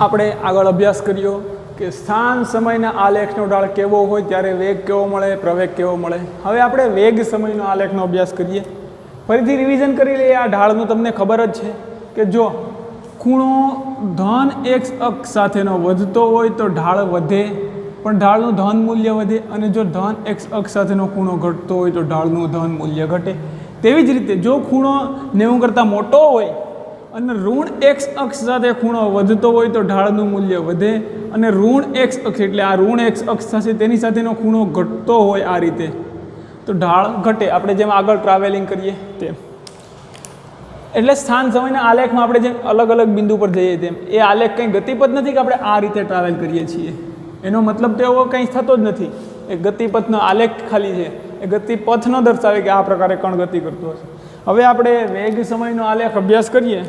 આપણે આગળ અભ્યાસ કર્યો કે સ્થાન સમયના આલેખનો ઢાળ કેવો હોય ત્યારે વેગ કેવો મળે, પ્રવેગ કેવો મળે. હવે આપણે વેગ સમયનો આલેખનો અભ્યાસ કરીએ. ફરીથી રિવિઝન કરી લઈએ. આ ઢાળનું તમને ખબર જ છે કે જો ખૂણો ધન એક્સ અક્ષ સાથેનો વધતો હોય તો ઢાળ વધે, પણ ઢાળનું ધન મૂલ્ય વધે, અને જો ધન એક્સ અક્ષ સાથેનો ખૂણો ઘટતો હોય તો ઢાળનું ધન મૂલ્ય ઘટે. તેવી જ રીતે જો ખૂણો 90 કરતાં મોટો હોય અને ઋણ એક્સ અક્ષ સાથે ખૂણો વધતો હોય તો ઢાળનું મૂલ્ય વધે, અને ઋણ એક્સ અક્ષ એટલે આ ઋણ એક્સ અક્ષ થશે તેની સાથેનો ખૂણો ઘટતો હોય આ રીતે તો ઢાળ ઘટે. આપણે જેમ આગળ ટ્રાવેલિંગ કરીએ તેમ. એટલે સ્થાન સમયના આલેખમાં આપણે જેમ અલગ અલગ બિંદુ પર જઈએ તેમ એ આલેખ કંઈ ગતિપથ નથી કે આપણે આ રીતે ટ્રાવેલ કરીએ છીએ. એનો મતલબ તો એવો કંઈ થતો જ નથી. એ ગતિપથનો આલેખ ખાલી છે. એ ગતિપથ ન દર્શાવે કે આ પ્રકારે કણ ગતિ કરતો હશે. હવે આપણે વેગ સમયનો આલેખ અભ્યાસ કરીએ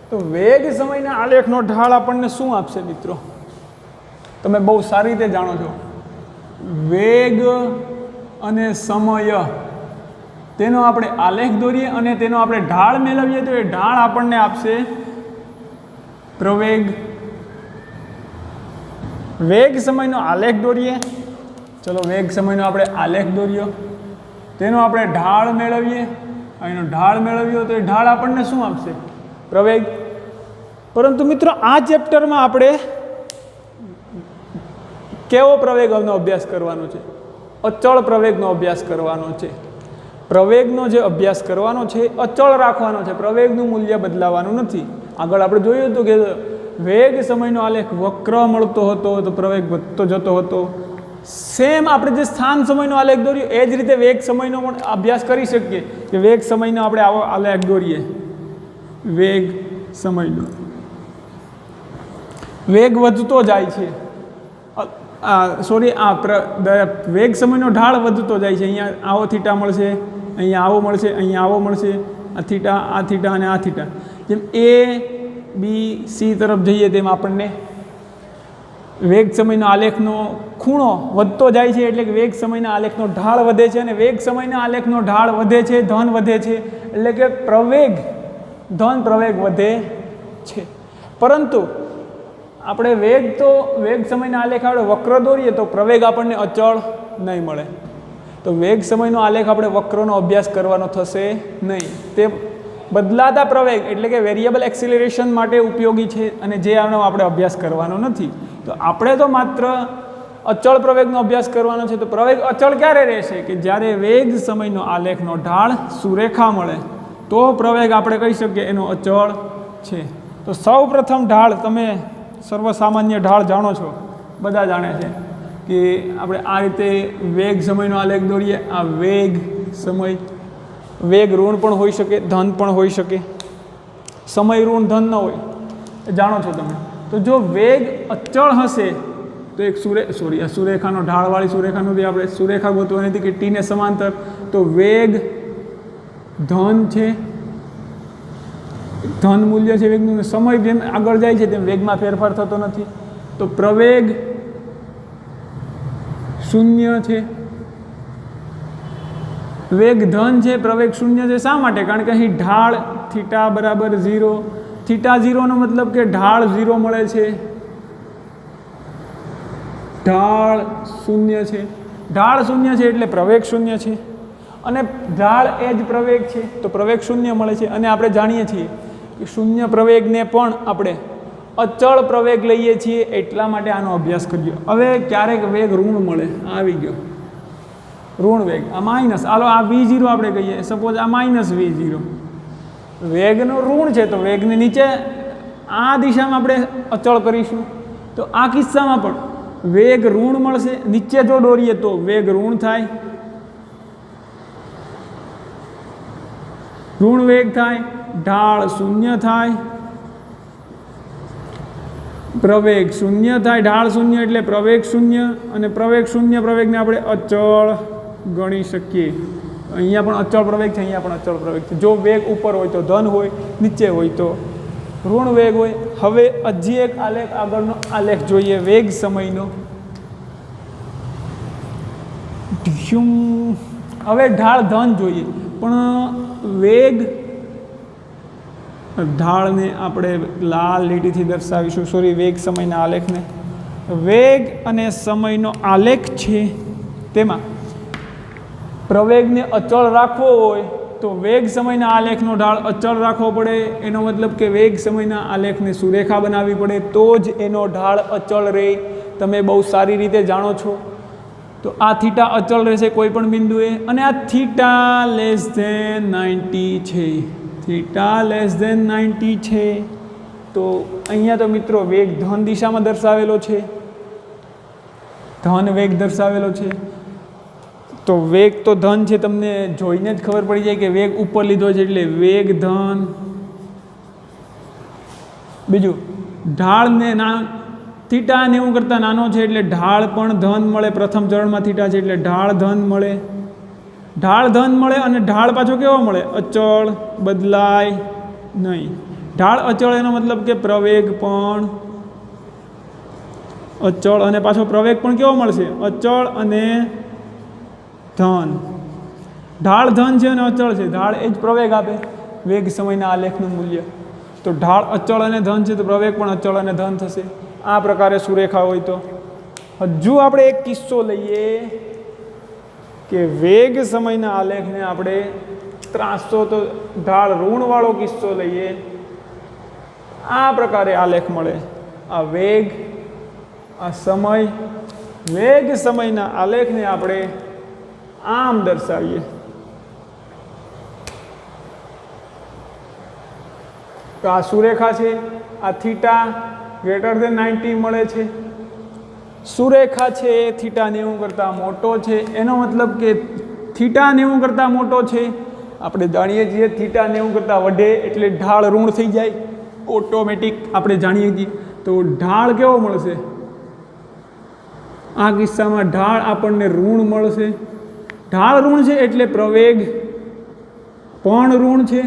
તો વેગ સમયના આલેખનો ઢાળ આપણને શું આપશે મિત્રો? તમે બહુ સારી રીતે જાણો છો. વેગ અને સમય તેનો આપણે આલેખ દોરીએ અને તેનો આપણે ઢાળ મેળવીએ તો એ ઢાળ આપણને આપશે પ્રવેગ. વેગ સમયનો આલેખ દોરીએ. ચલો વેગ સમયનો આપણે આલેખ દોર્યો, તેનો આપણે ઢાળ મેળવીએ, એનો ઢાળ મેળવ્યો તો એ ઢાળ આપણને શું આપશે? પ્રવેગ. પરંતુ મિત્રો આ ચેપ્ટરમાં આપણે કેવો પ્રવેગનો અભ્યાસ કરવાનો છે? અચળ પ્રવેગનો અભ્યાસ કરવાનો છે. પ્રવેગનો જે અભ્યાસ કરવાનો છે અચળ રાખવાનો છે. પ્રવેગનું મૂલ્ય બદલાવાનું નથી. આગળ આપણે જોયું હતું કે વેગ સમયનો આલેખ વક્ર મળતો હતો તો પ્રવેગ વધતો જતો હતો. સેમ આપણે જે સ્થાન સમયનો આલેખ દોર્યો એ જ રીતે વેગ સમયનો પણ અભ્યાસ કરી શકીએ કે વેગ સમયનો આપણે આવો આલેખ દોરીએ. વેગ સમયનો વેગ વધતો જાય છે. વેગ સમયનો ઢાળ વધતો જાય છે. અહીંયા આવો થીટા મળશે, અહીંયા આવો મળશે, અહીંયા આવો મળશે, આ થીટા અને આ થીટા. જેમ એ બી સી તરફ જઈએ તેમ આપણને વેગ સમયનો આલેખનો ખૂણો વધતો જાય છે એટલે કે વેગ સમયના આલેખનો ઢાળ વધે છે, અને વેગ સમયના આલેખનો ઢાળ વધે છે, ધન વધે છે એટલે કે પ્રવેગ ધન પ્રવેગ વધે છે. પરંતુ આપણે વેગ સમયના આલેખ આપણે વક્ર દોરીએ તો પ્રવેગ આપણને અચળ નહીં મળે. તો વેગ સમયનો આલેખ આપણે વક્રનો અભ્યાસ કરવાનો થશે નહીં. તે બદલાતા પ્રવેગ એટલે કે વેરિયેબલ એક્સિલરેશન માટે ઉપયોગી છે અને જે આનો આપણે અભ્યાસ કરવાનો નથી. તો આપણે તો માત્ર અચળ પ્રવેગનો અભ્યાસ કરવાનો છે. તો પ્રવેગ અચળ ક્યારે રહેશે? કે જ્યારે વેગ સમયનો આલેખનો ઢાળ સુરેખા મળે તો પ્રવેગ આપણે કહી શકીએ એનો અચળ છે. તો સૌ પ્રથમ ઢાળ, તમે સર્વસામાન્ય ઢાળ જાણો છો, બધા જાણે છે કે આપણે આ રીતે વેગ સમયનો આલેખ દોરીએ. આ વેગ સમય, વેગ ઋણ પણ હોઈ શકે, ધન પણ હોઈ શકે. સમય ઋણ ધન ન હોય એ જાણો છો તમે. તો જો વેગ અચળ હશે તો એક સુરેખાનો ઢાળવાળી સુરેખાનું આપણે સુરેખા ગોતવાની હતી કે ટીને સમાંતર. તો વેગ ધન છે, ધન મૂલ્ય છે વેગનું. સમય જેમ આગળ જાય છે તેમ વેગમાં ફેરફાર થતો નથી. તો પ્રવેગ શૂન્ય છે. વેગ ધન છે, પ્રવેગ શૂન્ય છે. શા માટે? કારણ કે અહીં ઢાળ થીટા બરાબર 0. થીટા 0નો મતલબ કે ઢાળ 0 મળે છે, ઢાળ શૂન્ય છે. ઢાળ શૂન્ય છે એટલે પ્રવેગ શૂન્ય છે, અને ઢાળ એ જ પ્રવેગ છે તો પ્રવેગ શૂન્ય મળે છે. અને આપણે જાણીએ છીએ કે શૂન્ય પ્રવેગને પણ આપણે અચળ પ્રવેગ લઈએ છીએ, એટલા માટે આનો અભ્યાસ કર્યો. હવે ક્યારેક વેગ ઋણ મળે, આવી ગયો ઋણ વેગ, આ માઇનસ, હાલો આ V0 આપણે કહીએ, સપોઝ આ માઇનસ V0. વેગનો ઋણ છે તો વેગને નીચે આ દિશામાં આપણે અચળ કરીશું. તો આ કિસ્સામાં પણ વેગ ઋણ મળશે. નીચે જો દોરીએ તો વેગ ઋણ થાય, ઋણ વેગ થાય, ઢાળ શૂન્ય થાય, પ્રવેગ શૂન્ય થાય. ઢાળ શૂન્ય એટલે પ્રવેગ શૂન્ય, અને પ્રવેગ શૂન્ય પ્રવેગને આપણે અચળ ગણી શકીએ. અહીંયા પણ અચળ પ્રવેગ છે, અહીંયા પણ અચળ પ્રવેગ છે. જો વેગ ઉપર હોય તો ધન હોય, નીચે હોય તો ઋણ વેગ હોય. હવે હજી એક આલેખ, આગળનો આલેખ જોઈએ વેગ સમયનો. હવે ઢાળ ધન જોઈએ, પણ વેગ ઢાળને આપણે લાલ લીટીથી દર્શાવીશું, સોરી, વેગ સમયના આલેખને. વેગ અને સમયનો આલેખ છે તેમાં પ્રવેગને અચળ રાખવો હોય તો વેગ સમયના આલેખનો ઢાળ અચળ રાખવો પડે. એનો મતલબ કે વેગ સમયના આલેખને સુરેખા બનાવવી પડે તો જ એનો ઢાળ અચળ રહે. તમે બહુ સારી રીતે જાણો છો. તો આ થીટા અચળ રહેશે કોઈ પણ બિંદુએ, અને આ થીટા લેસ ધેન 90 છે. થીટા લેસ ધેન 90 છે. તો અહીંયા તો મિત્રો વેગ ધન દિશામાં દર્શાવેલો છે, ધન વેગ દર્શાવેલો છે. તો વેગ તો ધન છે, તમને જોઈને જ ખબર પડી જાય કે વેગ ઉપર લીધો છે એટલે વેગ ધન. બીજું, ઢાળને થીટા 90 કરતાં નાનો છે એટલે ઢાળ પણ ધન મળે. પ્રથમ ચરણમાં થીટા છે એટલે ઢાળ ધન મળે. ઢાળ ધન મળે અને ઢાળ પાછો કેવો મળે? અચળ, બદલાય નહીં. ઢાળ અચળ એનો મતલબ કે પ્રવેગ પણ અચળ, અને પાછો પ્રવેગ પણ કેવો મળશે? અચળ અને ધન. ઢાળ ધન છે અને અચળ છે, ઢાળ એ જ પ્રવેગ આપે વેગ સમયના આલેખનું મૂલ્ય. તો ઢાળ અચળ અને ધન છે તો પ્રવેગ પણ અચળ અને ધન થશે. આ પ્રકારે સુરેખા હોય તો. હજુ આપણે એક કિસ્સો લઈએ કે વેગ સમયના આલેખને આપણે ત્રાસો, તો ઢાળ ઋણવાળો કિસ્સો લઈએ. આ પ્રકારે આલેખ મળે. આ વેગ, આ સમય. વેગ સમયના આલેખને આપણે આમ દર્શાવીએ. તો આ સુરેખા છે. આ થીટા ગ્રેટર ધેન 90 મળે છે. સુરેખા છે એ થીટા 90 કરતાં મોટો છે. એનો મતલબ કે થીટા 90 કરતાં મોટો છે. આપણે જાણીએ છીએ થીટા 90 કરતાં વધે એટલે ઢાળ ઋણ થઈ જાય ઓટોમેટિક, આપણે જાણીએ છીએ. તો ઢાળ કેવો મળશે? આ કિસ્સામાં ઢાળ આપણને ઋણ મળશે. ઢાળ ઋણ છે એટલે પ્રવેગ પણ ઋણ છે.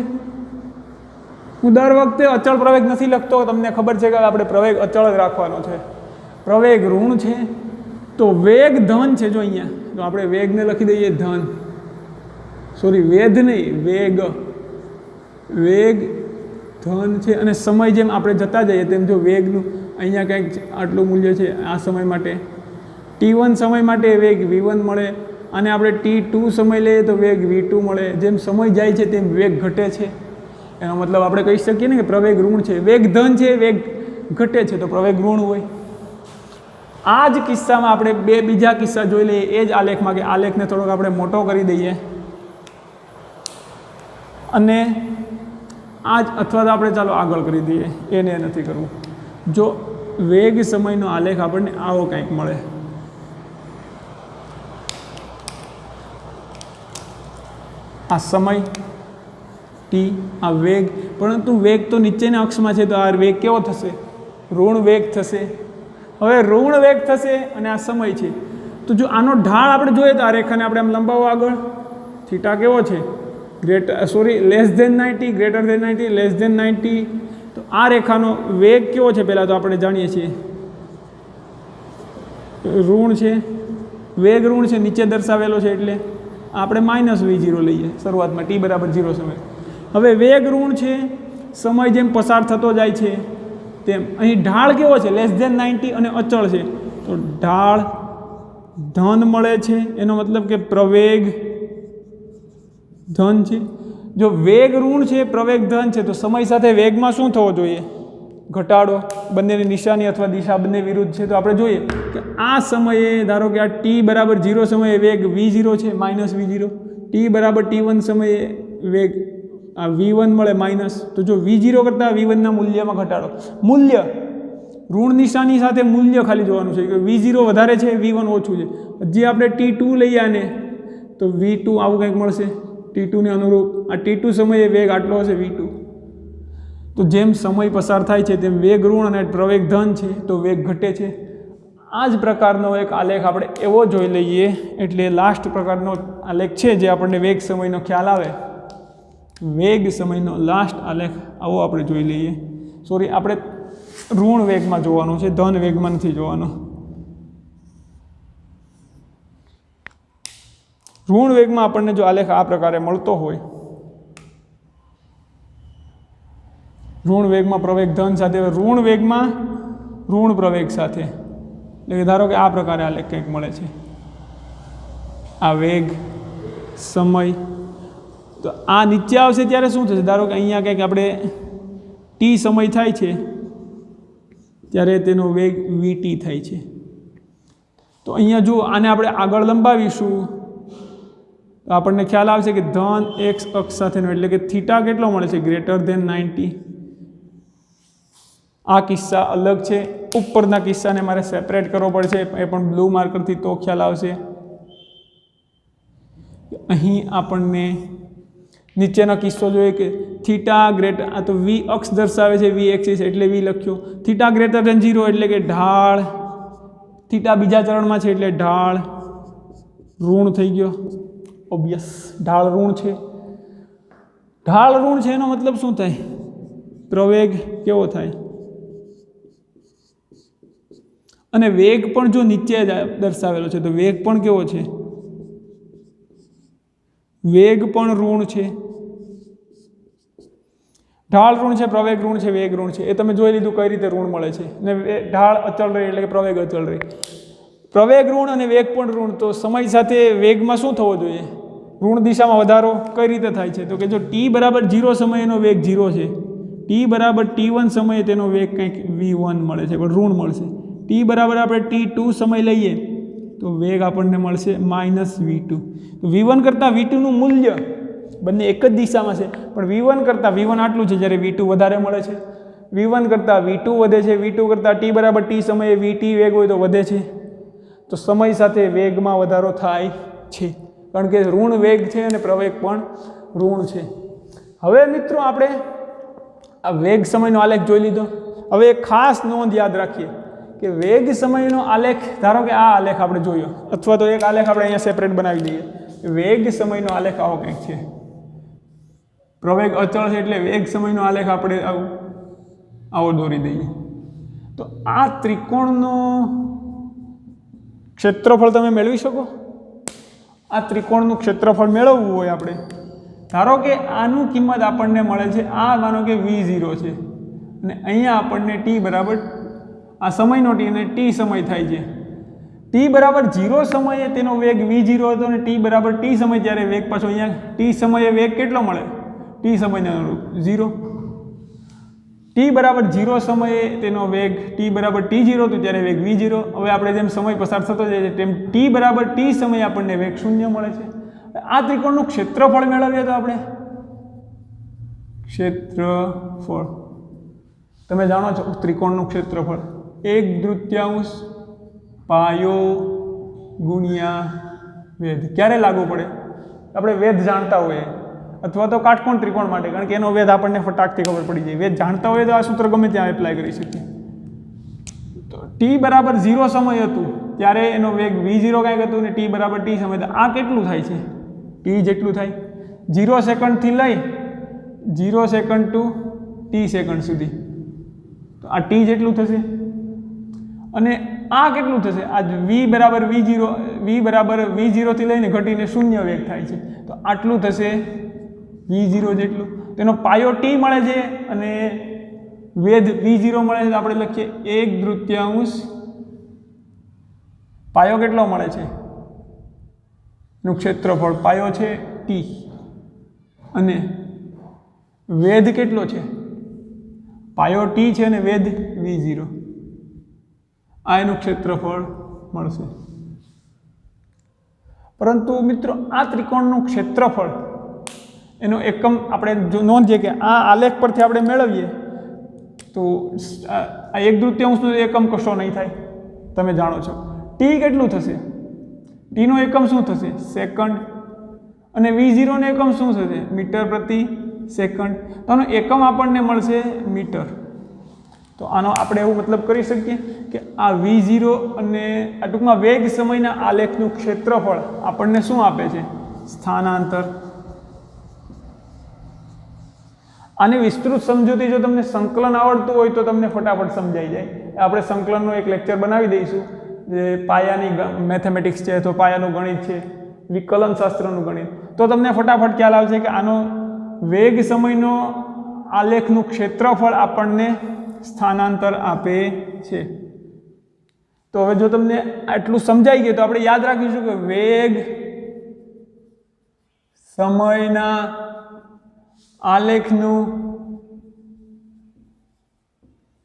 હું દર વખતે અચળ પ્રવેગ નથી લખતો, તમને ખબર છે કે આપણે પ્રવેગ અચળ જ રાખવાનો છે. પ્રવેગ ઋણ છે તો વેગ ધન છે. જો અહીંયા તો આપણે વેગને લખી દઈએ ધન, સોરી વેધ નહીં, વેગ. વેગ ધન છે અને સમય જેમ આપણે જતા જઈએ તેમ જો વેગનું અહીંયા કંઈક આટલું મૂલ્ય છે આ સમય માટે. T1 સમય માટે વેગ V1 મળે, અને આપણે T2 સમય લઈએ તો વેગ V2 મળે. જેમ સમય જાય છે તેમ વેગ ઘટે છે. એનો મતલબ આપણે કહી શકીએ ને કે પ્રવેગ ઋણ છે. વેગ ધન છે, વેગ ઘટે છે તો પ્રવેગ ઋણ હોય. આ જ કિસ્સામાં આપણે બે બીજા કિસ્સા જોઈ લઈએ એ જ આલેખમાં, કે આલેખને થોડોક આપણે મોટો કરી દઈએ અને આ જ, અથવા તો આપણે ચાલો આગળ કરી દઈએ, એને નથી કરવું. જો વેગ સમયનો આલેખ આપણને આવો કંઈક મળે. આ સમય T, આ વેગ, પરંતુ વેગ તો નીચેના અક્ષમાં છે તો આ વેગ કેવો થશે? ઋણ વેગ થશે. હવે ઋણ વેગ થશે અને આ સમય છે. તો જો આનો ઢાળ આપણે જોઈએ તો આ રેખાને આપણે આમ લંબાવો આગળ. થીટા કેવો છે? Less than 90, greater than 90, less than 90. તો આ રેખાનો વેગ કેવો છે પહેલાં તો આપણે જાણીએ છીએ ઋણ છે. વેગ ઋણ છે, નીચે દર્શાવેલો છે એટલે આપણે -V0 લઈએ શરૂઆતમાં, t બરાબર 0 સમય. હવે વેગ ઋણ છે, સમય જેમ પસાર થતો જાય છે તેમ અહીં ઢાળ કેવો છે? લેસ ધેન 90 અને અચળ છે તો ઢાળ ધન મળે છે. એનો મતલબ કે પ્રવેગ ધન છે. જો વેગ ઋણ છે, પ્રવેગ ધન છે તો સમય સાથે વેગમાં શું થવો જોઈએ? ઘટાડો. બંનેની નિશાની અથવા દિશા બંને વિરુદ્ધ છે. તો આપણે જોઈએ કે આ સમયે ધારો કે આ t બરાબર 0 સમયે વેગ V0 છે, -V0. t બરાબર T1 સમયે વેગ આ V1 મળે માઇનસ. તો જો V0 કરતાં V1ના મૂલ્યમાં ઘટાડો. મૂલ્ય ઋણ નિશાની સાથે મૂલ્ય ખાલી જોવાનું છે કે V0 વધારે છે, V1 ઓછું છે. જે આપણે T2 લઈએ આને તો V2 આવું કંઈક મળશે. T2 ને અનુરૂપ આ T2 સમયે વેગ આટલો હશે V2. તો જેમ સમય પસાર થાય છે તેમ વેગ ઋણ અને પ્રવેગ ધન છે તો વેગ ઘટે છે. આ જ પ્રકારનો એક આલેખ આપણે એવો જોઈ લઈએ, એટલે લાસ્ટ પ્રકારનો આલેખ છે જે આપણને વેગ સમયનો ખ્યાલ આવે. વેગ સમયનો લાસ્ટ આલેખ આવો આપણે જોઈ લઈએ. સોરી, આપણે ઋણ વેગમાં જોવાનું છે, ધન વેગમાં નથી જોવાનું. ઋણ વેગમાં આપણને જો આલેખ આ પ્રકારે મળતો હોય ઋણ વેગમાં પ્રવેગ ધન સાથે, ઋણ વેગમાં ઋણ પ્રવેગ સાથે, એટલે કે ધારો કે આ પ્રકારે આલેખ કંઈક મળે છે, આ વેગ સમય, તો આ નીચે આવશે ત્યારે શું થશે? ધારો કે અહીંયા કંઈક આપણે ટી સમય થાય છે ત્યારે તેનો વેગ વીટી થાય છે, તો અહીંયા જો આને આપણે આગળ લંબાવીશું તો આપણને ખ્યાલ આવશે કે ધન એક્સ અક્ષ સાથેનો, એટલે કે થીટા કેટલો મળે છે? Greater than 90. આ કિસ્સા અલગ છે, ઉપરના કિસ્સાને મારે સેપરેટ કરવો પડશે, એ પણ બ્લુ માર્કરથી, તો ખ્યાલ આવશે. અહીં આપણને નીચેનો કિસ્સો જોઈએ કે થીટા ગ્રેટર, આ તો વી અક્ષ દર્શાવે છે, વી એક્સિસ એટલે વી લખ્યો, થીટા ગ્રેટર ધેન 0 એટલે કે ઢાળ, થીટા બીજા ચરણમાં છે એટલે ઢાળ ઋણ થઈ ગયો, ઓબ્વિયસ ઢાળ ઋણ છે. ઢાળ ઋણ છે એનો મતલબ શું થાય? પ્રવેગ કેવો થાય? અને વેગ પણ જો નીચે દર્શાવેલો છે તો વેગ પણ કેવો છે? વેગ પણ ઋણ છે. ઢાળ ઋણ છે, પ્રવેગ ઋણ છે, વેગ ઋણ છે, એ તમે જોઈ લીધું કઈ રીતે ઋણ મળે છે. અને ઢાળ અચળ રહી એટલે કે પ્રવેગ અચળ રહી. પ્રવેગ ઋણ અને વેગ પણ ઋણ, તો સમય સાથે વેગમાં શું થવો જોઈએ? ઋણ દિશામાં વધારો. કઈ રીતે થાય છે? તો કે જો ટી બરાબર 0 સમયનો વેગ 0 છે, ટી બરાબર T1 સમયે તેનો વેગ કંઈક V1 મળે છે, પણ ઋણ મળશે. ટી બરાબર આપણે T2 સમય લઈએ તો વેગ આપણને મળશે -V2. તો V1 કરતાં V2નું મૂલ્ય બંને એક જ દિશામાં છે, પણ V1 કરતાં V1 આટલું છે, જ્યારે V2 વધારે મળે છે. V1 કરતાં V2 વધે છે, V2 કરતાં T બરાબર T સમયે VT વેગ હોય તો વધે છે. તો સમય સાથે વેગમાં વધારો થાય છે, કારણ કે ઋણ વેગ છે અને પ્રવેગ પણ ઋણ છે. હવે મિત્રો આપણે આ વેગ સમયનો આલેખ જોઈ લીધો. હવે એક ખાસ નોંધ યાદ રાખીએ કે વેગ સમયનો આલેખ, ધારો કે આ આલેખ આપણે જોયો, અથવા તો એક આલેખ આપણે અહીંયા સેપરેટ બનાવી દઈએ. વેગ સમયનો આલેખ આવો કંઈક છે, પ્રવેગ અચળ છે એટલે વેગ સમયનો આલેખ આપણે આવો દોરી દઈએ. તો આ ત્રિકોણનો ક્ષેત્રફળ તમે મેળવી શકો? આ ત્રિકોણનું ક્ષેત્રફળ મેળવવું હોય આપણે, ધારો કે આનું કિંમત આપણને મળે છે, આ માનો કે V0 છે, અને અહીંયા આપણને T બરાબર, આ સમયનો T અને T સમય થાય છે. T બરાબર 0 સમયે તેનો વેગ V0 હતો અને T બરાબર T સમય, ત્યારે વેગ પાછો અહીંયા T સમયે વેગ કેટલો મળે? T સમયને અનુરૂપ 0. T બરાબર 0 સમયે તેનો વેગ T બરાબર T0 હતો, ત્યારે વેગ V0. હવે આપણે જેમ સમય પસાર થતો જાય છે તેમ T બરાબર T સમયે આપણને વેગ 0 મળે છે. આ ત્રિકોણનું ક્ષેત્રફળ મેળવીએ તો આપણે ક્ષેત્રફળ, તમે જાણો છો ત્રિકોણનું ક્ષેત્રફળ 1/3 પાયો ગુણ્યા વેધ. ક્યારે લાગુ પડે? આપણે વેધ જાણતા હોઈએ, અથવા તો કાટકોણ ત્રિકોણ માટે, કારણ કે એનો વેધ આપણને ફટાકથી ખબર પડી જાય. વેધ જાણતા હોય તો આ સૂત્ર ગમે ત્યાં એપ્લાય કરી શકીએ. તો T બરાબર 0 સમય હતું ત્યારે એનો વેગ V0 કાંઈક હતું, અને T બરાબર T સમય, તો આ કેટલું થાય છે? T જેટલું થાય. 0 સેકન્ડથી લઈ 0 સેકન્ડ ટુ T સેકન્ડ સુધી, તો આ T જેટલું થશે. અને આ કેટલું થશે? આ V બરાબર V0 થી લઈને ઘટીને 0 વેગ થાય છે, તો આટલું થશે V0 જેટલું. તેનો પાયો T મળે છે અને વેધ V0 મળે છે, તો આપણે લખીએ 1/3 પાયો કેટલો મળે છે? નું ક્ષેત્રફળ, પાયો છે T, અને વેધ કેટલો છે? પાયો T છે અને વેધ V0. આ એનું ક્ષેત્રફળ મળશે. પરંતુ મિત્રો આ ત્રિકોણનું ક્ષેત્રફળ એનો એકમ આપણે જો નોંધીએ કે આ આલેખ પરથી આપણે મેળવીએ તો આ 1/3 એકમ કશો નહીં થાય, તમે જાણો છો. T કેટલું થશે? T નો એકમ શું થશે? સેકન્ડ. અને V0 નો એકમ શું થશે? મીટર પ્રતિ સેકન્ડ. તો આનો એકમ આપણને મળશે મીટર. તો આનો આપણે એવું મતલબ કરી શકીએ કે આ V0 અને આ ટૂંકમાં વેગ સમયના આલેખનું ક્ષેત્રફળ આપણને શું આપે છે? સ્થાનાંતર. આની વિસ્તૃત સમજૂતી જો તમને સંકલન આવડતું હોય તો તમને ફટાફટ સમજાઈ જાય. આપણે સંકલનનો એક લેક્ચર બનાવી દઈશું, જે પાયાની મેથેમેટિક્સ છે, તો પાયાનું ગણિત છે, વિકલન શાસ્ત્રનું ગણિત, તો તમને ફટાફટ ખ્યાલ આવશે કે આનો વેગ સમયનો આલેખનું ક્ષેત્રફળ આપણને સ્થાનાંતર આપે છે। તો હવે જો તમને આટલું સમજાઈ ગયું તો આપણે યાદ રાખીશું કે વેગ સમયના આલેખનું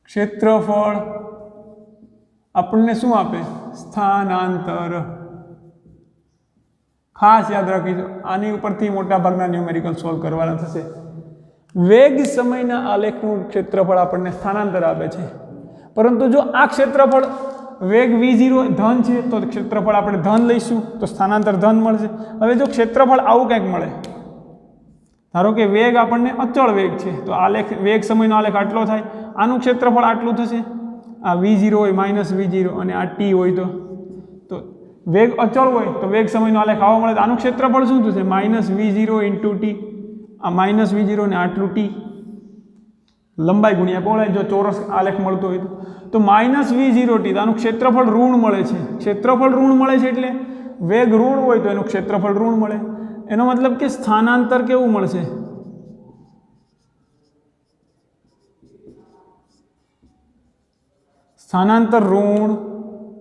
ક્ષેત્રફળ આપણને શું આપે? સ્થાનાંતર। ખાસ યાદ રાખીશું, આની ઉપરથી મોટા ભાગના ન્યુમેરિકલ સોલ્વ કરવાના થશે। વેગ સમયના આલેખનું ક્ષેત્રફળ આપણને સ્થાનાંતર આપે છે, પરંતુ જો આ ક્ષેત્રફળ વેગ v0 ધન છે તો ક્ષેત્રફળ આપણે ધન લઈશું તો સ્થાનાંતર ધન મળશે। હવે જો ક્ષેત્રફળ આવું કંઈક મળે, ધારો કે વેગ આપણને અચળ વેગ છે તો આલેખ વેગ સમયનો આલેખ આટલો થાય, આનું ક્ષેત્રફળ આટલું થશે, આ v0 હોય માઇનસ v0 અને આ t હોય તો વેગ અચળ હોય તો વેગ સમયનો આલેખ આવો મળે તો આનું ક્ષેત્રફળ શું થશે? માઇનસ v0 ઇન્ટુ ટી, આ માઇનસ v0 ને આટલું ટી, લંબાઈ ગુણ્યા પહોળાઈ જો ચોરસ આલેખ મળતો હોય તો માઇનસ v0 ટી, તો આનું ક્ષેત્રફળ ઋણ મળે છે। ક્ષેત્રફળ ઋણ મળે છે એટલે વેગ ઋણ હોય તો એનું ક્ષેત્રફળ ઋણ મળે, એનો મતલબ કે સ્થાનાંતર કેવું મળશે? સ્થાનાંતર ઋણ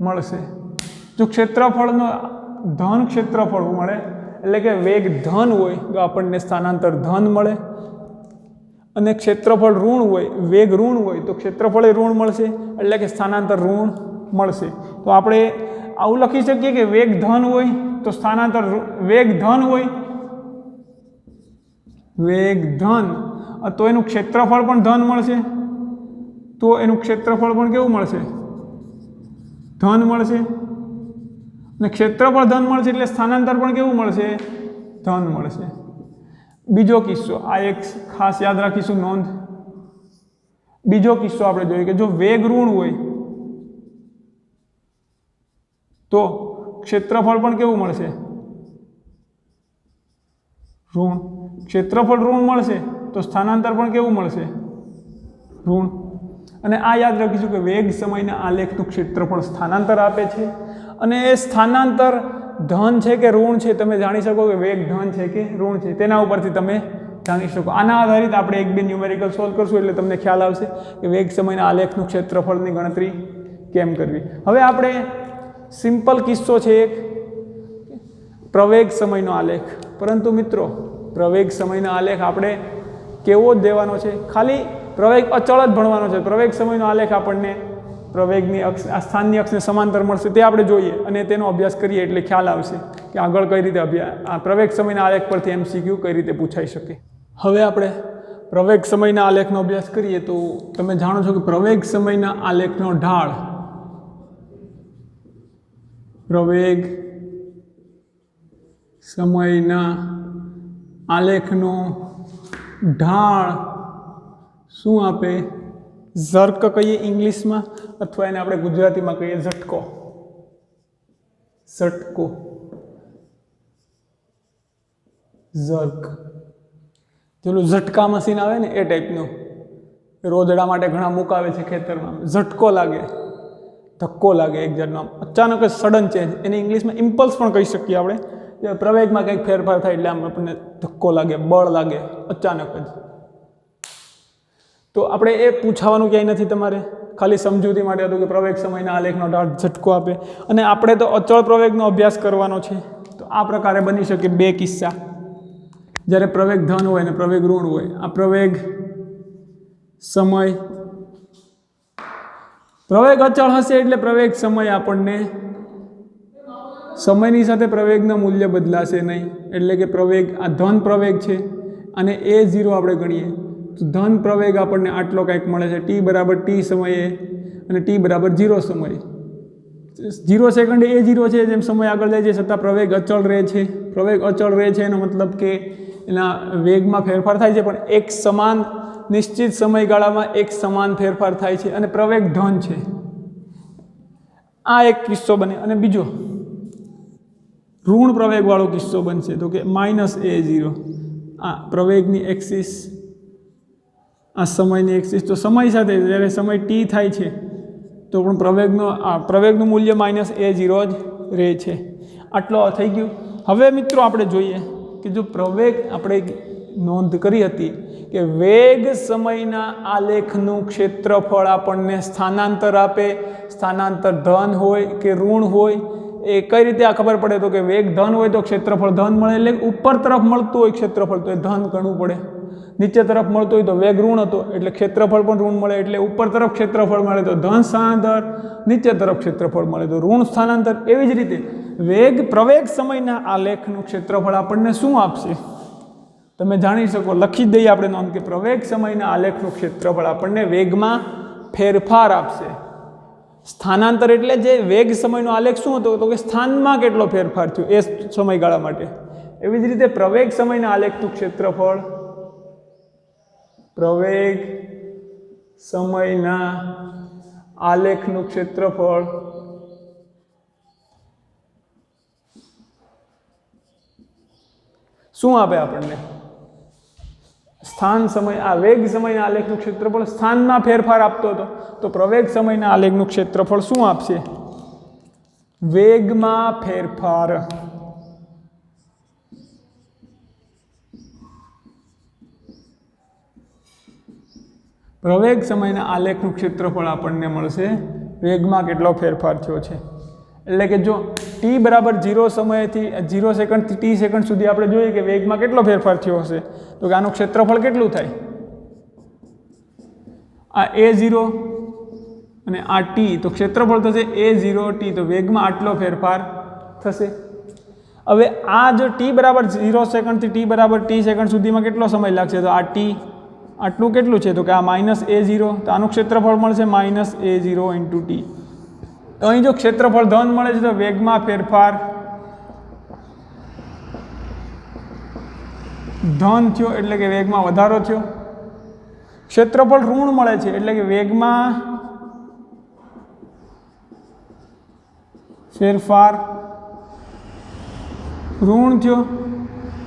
મળશે। જો ક્ષેત્રફળનો ધન ક્ષેત્રફળ મળે એટલે કે વેગ ધન હોય તો આપણને સ્થાનાંતર ધન મળે, અને ક્ષેત્રફળ ઋણ હોય, વેગ ઋણ હોય તો ક્ષેત્રફળ ઋણ મળશે એટલે કે સ્થાનાંતર ઋણ મળશે। તો આપણે આવું લખી શકીએ કે વેગ ધન હોય તો સ્થાનાંતર વેગ ધન હોય, વેગ ધન તો એનું ક્ષેત્રફળ પણ ધન મળશે, તો એનું ક્ષેત્રફળ પણ કેવું મળશે? ધન મળશે, અને ક્ષેત્રફળ ધન મળશે એટલે સ્થાનાંતર પણ કેવું મળશે? ધન મળશે। બીજો કિસ્સો, આ એક ખાસ યાદ રાખીશું નોંધ। બીજો કિસ્સો આપણે જોઈએ કે જો વેગ ઋણ હોય તો ક્ષેત્રફળ પણ કેવું મળશે? ઋણ। ક્ષેત્રફળ ઋણ મળશે તો સ્થાનાંતર પણ કેવું મળશે? ઋણ। અને આ યાદ રાખીશું કે વેગ સમયના આલેખનું ક્ષેત્રફળ સ્થાનાંતર આપે છે, અને એ સ્થાનાંતર ધન છે કે ઋણ છે તમે જાણી શકો કે વેગ ધન છે કે ઋણ છે, તેના ઉપરથી તમે જાણી શકો। આના આધારિત આપણે એક બે ન્યુમેરિકલ સોલ્વ કરશું એટલે તમને ખ્યાલ આવશે કે વેગ સમયના આલેખનું ક્ષેત્રફળની ગણતરી કેમ કરવી। હવે આપણે સિમ્પલ કિસ્સો છે એક પ્રવેગ સમયનો આલેખ, પરંતુ મિત્રો પ્રવેગ સમયનો આલેખ આપણે કેવો જ દેવાનો છે? ખાલી પ્રવેગ અચળ જ ભણવાનો છે। પ્રવેગ સમયનો આલેખ આપણને પ્રવેગની અક્ષ, આ સ્થાનની અક્ષને સમાંતર મળશે, તે આપણે જોઈએ અને તેનો અભ્યાસ કરીએ એટલે ખ્યાલ આવશે કે આગળ કઈ રીતે આ પ્રવેગ સમયના આલેખ પરથી MCQ કઈ રીતે પૂછાઈ શકે। હવે આપણે પ્રવેગ સમયના આલેખનો અભ્યાસ કરીએ તો તમે જાણો છો કે પ્રવેગ સમયના આલેખનો ઢાળ, પ્રવેગ સમયના આલેખનો ઢાળ શું આપે? ઝર્ક કહીએ ઇંગ્લિશમાં, અથવા એને આપણે ગુજરાતીમાં કહીએ ઝટકો। ઝટકો, ઝર્ક, જેનું ઝટકા મશીન આવે ને એ ટાઈપનું, રોજડા માટે ઘણા મુકાવે છે ખેતરમાં। ઝટકો લાગે, ધક્કો લાગે, એક જાતનો અચાનક જ સડન ચેન્જ, એને ઇંગ્લિશમાં ઇમ્પલ્સ પણ કહી શકીએ આપણે। પ્રવેગમાં કંઈક ફેરફાર થાય એટલે આમ આપણને ધક્કો લાગે, બળ લાગે અચાનક જ। તો આપણે એ પૂછવાનું ક્યાંય નથી તમારે, ખાલી સમજૂતી માટે હતું કે પ્રવેગ સમયના આલેખનો ઢાળ ઝટકો આપે, અને આપણે તો અચળ પ્રવેગનો અભ્યાસ કરવાનો છે। તો આ પ્રકારે બની શકે બે કિસ્સા, જ્યારે પ્રવેગ ધન હોય અને પ્રવેગ ઋણ હોય। આ પ્રવેગ સમય, પ્રવેગ અચળ હશે એટલે પ્રવેગ સમય આપણને સમયની સાથે પ્રવેગનું મૂલ્ય બદલાશે નહીં, એટલે કે પ્રવેગ આ ધન પ્રવેગ છે અને a0 આપણે ગણીએ તો ધન પ્રવેગ આપણને આટલો કંઈક મળે છે, t બરાબર t સમયે અને t બરાબર 0 સમયે। 0 સેકન્ડે a0 છે, જેમ સમય આગળ જાય છે છતાં પ્રવેગ અચળ રહે છે। પ્રવેગ અચળ રહે છે એનો મતલબ કે એના વેગમાં ફેરફાર થાય છે, પણ એક સમાન નિશ્ચિત સમયગાળામાં એક સમાન ફેરફાર થાય છે, અને પ્રવેગ ધન છે। આ એક કિસ્સો બને। અને બીજો ઋણ પ્રવેગવાળો કિસ્સો બનશે, તો કે -a0, આ પ્રવેગની એક્સિસ, આ સમયની એક્સિસ। તો સમય સાથે જ્યારે સમય t થાય છે તો પણ પ્રવેગનું મૂલ્ય -a0 જ રહે છે। આટલો થઈ ગયું। હવે મિત્રો આપણે જોઈએ કે જો પ્રવેગ, આપણે નોંધ કરી હતી કે વેગ સમયના આલેખનું ક્ષેત્રફળ આપણને સ્થાનાંતર આપે, સ્થાનાંતર ધન હોય કે ઋણ હોય, એ કઈ રીતે આ ખબર પડે? તો કે વેગ ધન હોય તો ક્ષેત્રફળ ધન મળે, એટલે ઉપર તરફ મળતું હોય ક્ષેત્રફળ તો એ ધન ગણવું પડે, નીચે તરફ મળતું હોય તો વેગ ઋણ હતો એટલે ક્ષેત્રફળ પણ ઋણ મળે, એટલે ઉપર તરફ ક્ષેત્રફળ મળે તો ધન સ્થાનાંતર, નીચે તરફ ક્ષેત્રફળ મળે તો ઋણ સ્થાનાંતર. એવી જ રીતે પ્રવેગ સમયના આલેખનું ક્ષેત્રફળ આપણને શું આપશે? તમે જાણી શકો, લખી દઈએ આપણે નોંધ કે પ્રવેગ સમયના આલેખનું ક્ષેત્રફળ આપણને વેગમાં ફેરફાર આપશે. સ્થાનાંતર એટલે જે વેગ સમયનો આલેખ શું હતો? તો કે સ્થાનમાં કેટલો ફેરફાર થયો એ સમયગાળા માટે. એવી જ રીતે પ્રવેગ સમયના આલેખનું ક્ષેત્રફળ પ્રવેગ સમયના આલેખનું ક્ષેત્રફળ શું આપે આપણને? સ્થાન સમય, આ વેગ સમયના આલેખનું ક્ષેત્રફળ સ્થાનમાં ફેરફાર આપતો હતો, તો પ્રવેગ સમયના આલેખનું ક્ષેત્રફળ શું આપશે? વેગમાં ફેરફાર. પ્રવેગ સમયના આલેખનું ક્ષેત્રફળ આપણને મળશે વેગમાં કેટલો ફેરફાર થયો છે. એટલે કે જો t બરાબર 0 સમયથી 0 સેકન્ડથી t સેકન્ડ સુધી આપણે જોઈએ કે વેગમાં કેટલો ફેરફાર થયો હશે, તો કે આનું ક્ષેત્રફળ કેટલું થાય? આ a0 અને આ t, તો ક્ષેત્રફળ થશે a0 t, તો વેગમાં આટલો ફેરફાર થશે. હવે આ જો t બરાબર 0 સેકન્ડથી t બરાબર t સેકન્ડ સુધીમાં કેટલો સમય લાગશે? તો આ t આટલું કેટલું છે? તો કે આ -a0, તો આનું ક્ષેત્રફળ મળશે -a0 × t. તો અહીં જો ક્ષેત્રફળ ધન મળે છે તો વેગમાં ફેરફાર ધન થયો એટલે કે વેગમાં વધારો થયો. ક્ષેત્રફળ ઋણ મળે છે એટલે કે વેગમાં ફેરફાર ઋણ થયો.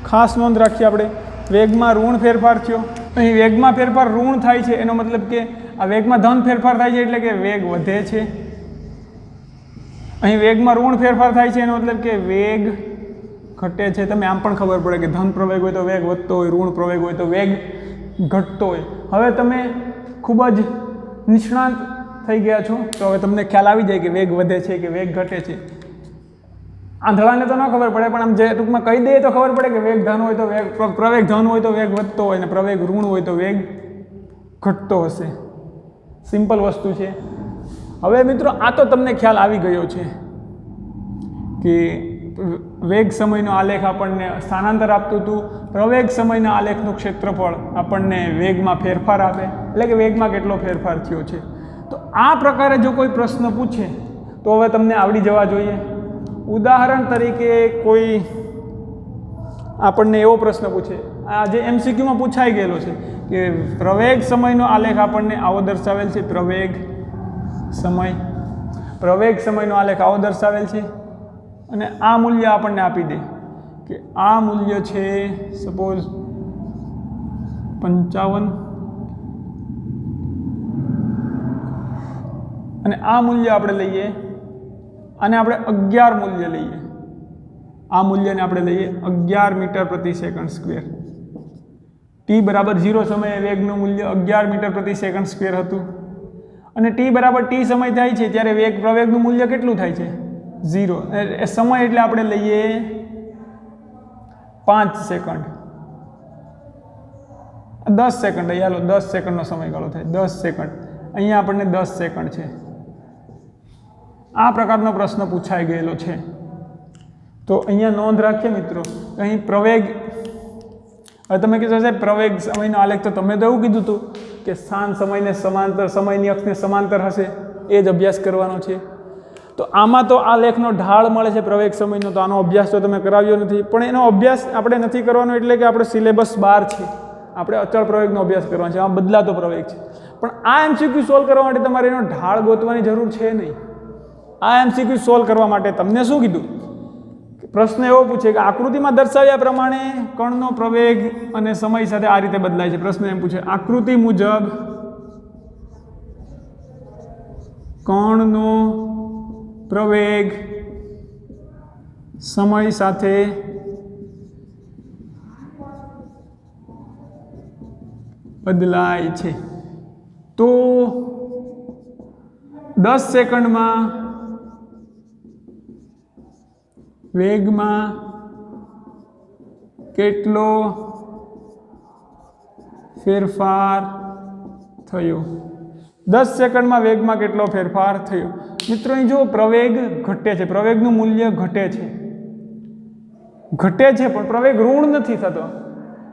ખાસ નોંધ રાખીએ આપણે, વેગમાં ઋણ ફેરફાર થયો. અહીં વેગમાં ફેરફાર ઋણ થાય છે એનો મતલબ કે આ વેગમાં ધન ફેરફાર થાય છે એટલે કે વેગ વધે છે. અહીં વેગમાં ઋણ ફેરફાર થાય છે એનો મતલબ કે વેગ ઘટે છે. તમે આમ પણ ખબર પડે કે ધન પ્રવેગ હોય તો વેગ વધતો હોય, ઋણ પ્રવેગ હોય તો વેગ ઘટતો હોય. હવે તમે ખૂબ જ નિષ્ણાંત થઈ ગયા છો તો હવે તમને ખ્યાલ આવી જાય કે વેગ વધે છે કે વેગ ઘટે છે. આંધળાને તો ન ખબર પડે, પણ આમ જે ટૂંકમાં કહી દઈએ તો ખબર પડે કે વેગ ધન હોય તો વેગ પ્રવેગ ધન હોય તો વેગ વધતો હોય, અને પ્રવેગ ઋણ હોય તો વેગ ઘટતો હશે. સિમ્પલ વસ્તુ છે. હવે મિત્રો આ તો તમને ખ્યાલ આવી ગયો છે કે વેગ સમયનો આલેખ આપણને સ્થાનાંતર આપતું હતું, પ્રવેગ સમયના આલેખનું ક્ષેત્રફળ આપણને વેગમાં ફેરફાર આપે, એટલે કે વેગમાં કેટલો ફેરફાર થયો છે. તો આ પ્રકારે જો કોઈ પ્રશ્ન પૂછે તો હવે તમને આવડી જવા જોઈએ. ઉદાહરણ તરીકે કોઈ આપણને એવો પ્રશ્ન પૂછે, આ જે MCQમાં પૂછાઈ ગયેલો છે કે પ્રવેગ સમયનો આલેખ આપણને આવો દર્શાવેલ છે, પ્રવેગ સમયનો આલેખ આવો દર્શાવેલ છે, અને આ મૂલ્ય આપણને આપી દે કે આ મૂલ્ય છે સપોઝ 55, અને આ મૂલ્ય આપણે લઈએ, અને આપણે 11 મૂલ્ય લઈએ, આ મૂલ્યને આપણે લઈએ 11 મીટર પ્રતિ સેકન્ડ સ્ક્વેર. t બરાબર 0 સમયે વેગનું મૂલ્ય 11 મીટર પ્રતિ સેકન્ડ સ્ક્વેર હતું, અને t બરાબર t સમય થાય છે ત્યારે પ્રવેગનું મૂલ્ય કેટલું થાય છે? 0. એ સમય એટલે આપણે લઈએ 5 સેકન્ડ, 10 સેકન્ડ, ચાલો 10 સેકન્ડનો સમયગાળો થાય, 10 સેકન્ડ. અહીંયા આપણને 10 સેકન્ડ છે. આ પ્રકારનો પ્રશ્ન પૂછાઈ ગયેલો છે. તો અહીંયા નોંધ રાખીએ મિત્રો, અહીં પ્રવેગ, હવે તમે કીધું સાહેબ પ્રવેગ સમયનો આલેખ, તો તમે તો એવું કીધું હતું કે સ્થાન સમયને સમાંતર, સમયની અક્ષને સમાંતર હશે, એ જ અભ્યાસ કરવાનો છે. તો આમાં તો આ લેખનો ઢાળ મળે છે પ્રવેગ સમયનો, તો આનો અભ્યાસ તો તમે કરાવ્યો નથી, પણ એનો અભ્યાસ આપણે નથી કરવાનો એટલે કે આપણે સિલેબસ બહાર છે. આપણે અચળ પ્રવેગનો અભ્યાસ કરવાનો છે, આમાં બદલાતો પ્રવેગ છે. પણ આ MCQ સોલ્વ કરવા માટે તમારે એનો ઢાળ ગોતવાની જરૂર છે નહીં. આ MCQ સોલ્વ કરવા માટે તમને શું કીધું? પ્રશ્ન એવો પૂછે કે આકૃતિમાં દર્શાવ્યા પ્રમાણે કણનો પ્રવેગ અને સમય સાથે આ રીતે બદલાય છે. પ્રશ્ન એમ પૂછે, આકૃતિ મુજબ કણનો પ્રવેગ સમય સાથે બદલાય છે. તો 10 સેકન્ડમાં વેગમાં કેટલો ફેરફાર થયો? 10 સેકન્ડમાં વેગમાં કેટલો ફેરફાર થયો? મિત્રો અહીં જો પ્રવેગ ઘટે છે, પ્રવેગનું મૂલ્ય ઘટે છે પણ પ્રવેગ ઋણ નથી થતો.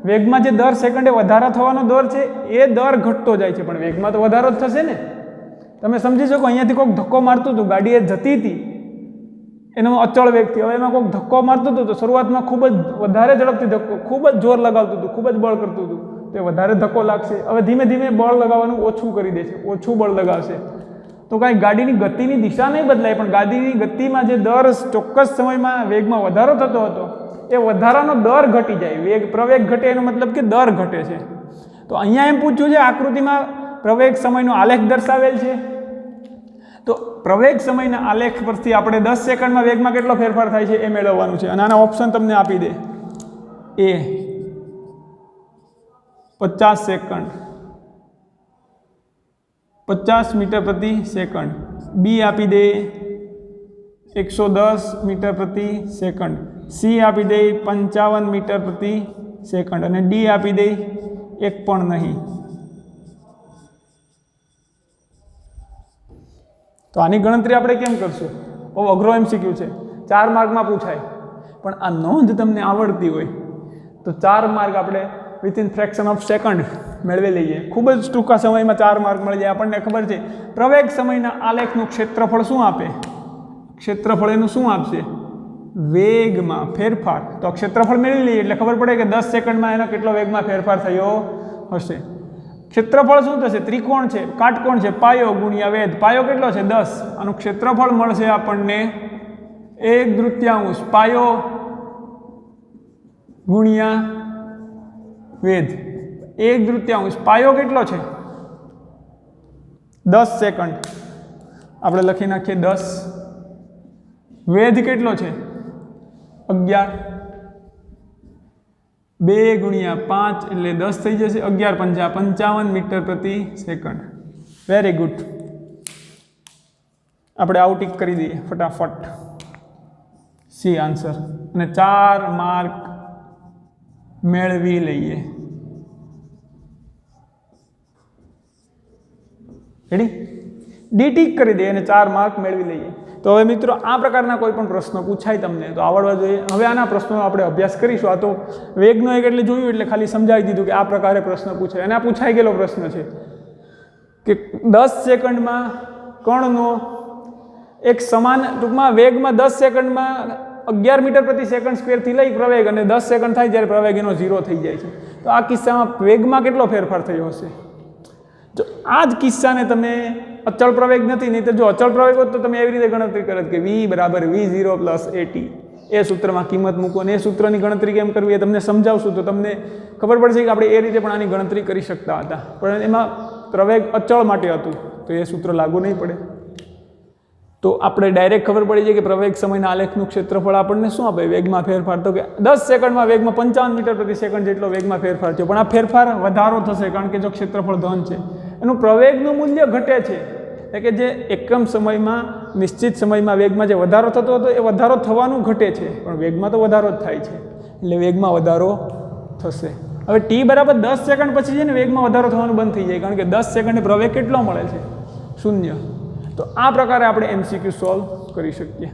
વેગમાં જે દર સેકન્ડે વધારો થવાનો દર છે એ દર ઘટતો જાય છે, પણ વેગમાં તો વધારો જ થશે ને. તમે સમજી શકો અહીંયાથી કોઈક ધક્કો મારતું હતું, ગાડી એ જતી હતી એનો અચળ વેગથી, હવે એમાં કોઈક ધક્કો મારતું હતું તો શરૂઆતમાં ખૂબ જ વધારે ઝડપથી ધક્કો, ખૂબ જ જોર લગાવતું હતું, ખૂબ જ બળ કરતું હતું, તો વધારે ધક્કો લાગશે. હવે ધીમે ધીમે બળ લગાવવાનું ઓછું કરી દે છે, ઓછું બળ લગાવશે તો કાંઈ ગાડીની ગતિની દિશા નહીં બદલાય, પણ ગાડીની ગતિમાં જે દર ચોક્કસ સમયમાં વેગમાં વધારો થતો હતો એ વધારાનો દર ઘટી જાય. પ્રવેગ ઘટે એનો મતલબ કે દર ઘટે છે. તો અહીંયા એમ પૂછ્યું છે આકૃતિમાં પ્રવેગ સમયનો આલેખ દર્શાવેલ છે, તો પ્રવેગ સમયના આલેખ પરથી આપણે 10 સેકન્ડમાં વેગમાં કેટલો ફેરફાર થાય છે એ મેળવવાનું છે. અને આના ઓપ્શન તમને આપી દે. એ 50 સેકન્ડ, 50 મીટર પ્રતિ સેકન્ડ, બી આપી દે 110 મીટર પ્રતિ સેકન્ડ, સી આપી દે 55 મીટર પ્રતિ સેકન્ડ અને ડી આપી દે એક પણ નહીં. તો આની ગણતરી આપણે કેમ કરશું? બહુ અઘરો MCQ છે, 4 માર્કમાં પૂછાય, પણ આ નોંધ તમને આવડતી હોય તો 4 માર્ક આપણે વિથિન ફ્રેક્શન ઓફ સેકન્ડ મેળવી લઈએ. ખૂબ જ ટૂંકા સમયમાં 4 માર્ક મળી જાય. આપણને ખબર છે પ્રવેગ સમયના આલેખનું ક્ષેત્રફળ શું આપે? ક્ષેત્રફળ એનું શું આપશે? વેગમાં ફેરફાર. તો ક્ષેત્રફળ મેળવી લઈએ એટલે ખબર પડે કે 10 સેકન્ડમાં એનો કેટલો વેગમાં ફેરફાર થયો હશે. ક્ષેત્રફળ શું થશે? ત્રિકોણ છે, કાટકોણ છે, પાયો ગુણ્યા વેધ. પાયો કેટલો છે? 10. આનું ક્ષેત્રફળ મળશે આપણને 1/3 પાયો ગુણ્યા વેધ. 1/3 પાયો કેટલો છે? 10 સેકન્ડ. આપણે લખી નાખીએ 10. વેધ કેટલો છે? 11. 2 ગુણ્યા 5 એટલે 10 થઈ જશે. 11 × 5 55 મીટર પ્રતિ સેકન્ડ. Very good. આપણે આઉટિક કરી દઈએ ફટાફટ. C answer. અને 4 માર્ક મેળવી લઈએ. રેડી? ડી ટીક કરી દઈએ અને 4 માર્ક મેળવી લઈએ. તો હવે મિત્રો આ પ્રકારના કોઈ પણ પ્રશ્નો પૂછાય તમને તો આવડવા જોઈએ. હવે આના પ્રશ્નોનો આપણે અભ્યાસ કરીશું. આ તો વેગનો એક એટલે જોયું એટલે ખાલી સમજાવી દીધું કે આ પ્રકારે પ્રશ્ન પૂછાય. અને આ પૂછાઈ ગયેલો પ્રશ્ન છે કે 10 સેકન્ડમાં કણનો એક સમાન ટૂંકમાં વેગમાં 10 સેકન્ડમાં 11 મીટર પ્રતિ સેકન્ડ સ્ક્વેરથી લઈ પ્રવેગ અને 10 સેકન્ડ થાય ત્યારે પ્રવેગ એનો 0 થઈ જાય છે. તો આ કિસ્સામાં વેગમાં કેટલો ફેરફાર થયો હશે? જો આ જ કિસ્સાને તમે અચળ પ્રવેગ નથી, નહીં તો જો અચળ પ્રવેગ હોત તો તમે એવી રીતે ગણતરી કરત કે V = V0 + AT. એ સૂત્રમાં કિંમત મૂકો અને એ સૂત્રની ગણતરી કેમ કરવી એ તમને સમજાવશું તો તમને ખબર પડશે કે આપણે એ રીતે પણ આની ગણતરી કરી શકતા હતા, પણ એમાં પ્રવેગ અચળ માટે હતું તો એ સૂત્ર લાગુ નહીં પડે. તો આપણે ડાયરેક્ટ ખબર પડી જાય કે પ્રવેગ સમયના આલેખનું ક્ષેત્રફળ આપણને શું આપે? વેગમાં ફેરફાર. તો કે 10 સેકન્ડમાં વેગમાં 55 મીટર પ્રતિ સેકન્ડ જેટલો વેગમાં ફેરફાર થયો, પણ આ ફેરફાર વધારો થશે કારણ કે જો ક્ષેત્રફળ ધન છે. એનું પ્રવેગનું મૂલ્ય ઘટે છે એટલે કે જે એકમ સમયમાં નિશ્ચિત સમયમાં વેગમાં જે વધારો થતો હતો એ વધારો થવાનું ઘટે છે, પણ વેગમાં તો વધારો જ થાય છે એટલે વેગમાં વધારો થશે. હવે t = 10 સેકન્ડ પછી છે ને વેગમાં વધારો થવાનું બંધ થઈ જાય કારણ કે 10 સેકન્ડે પ્રવેગ કેટલો મળે છે? 0. તો આ પ્રકારે આપણે MCQ સોલ્વ કરી શકીએ.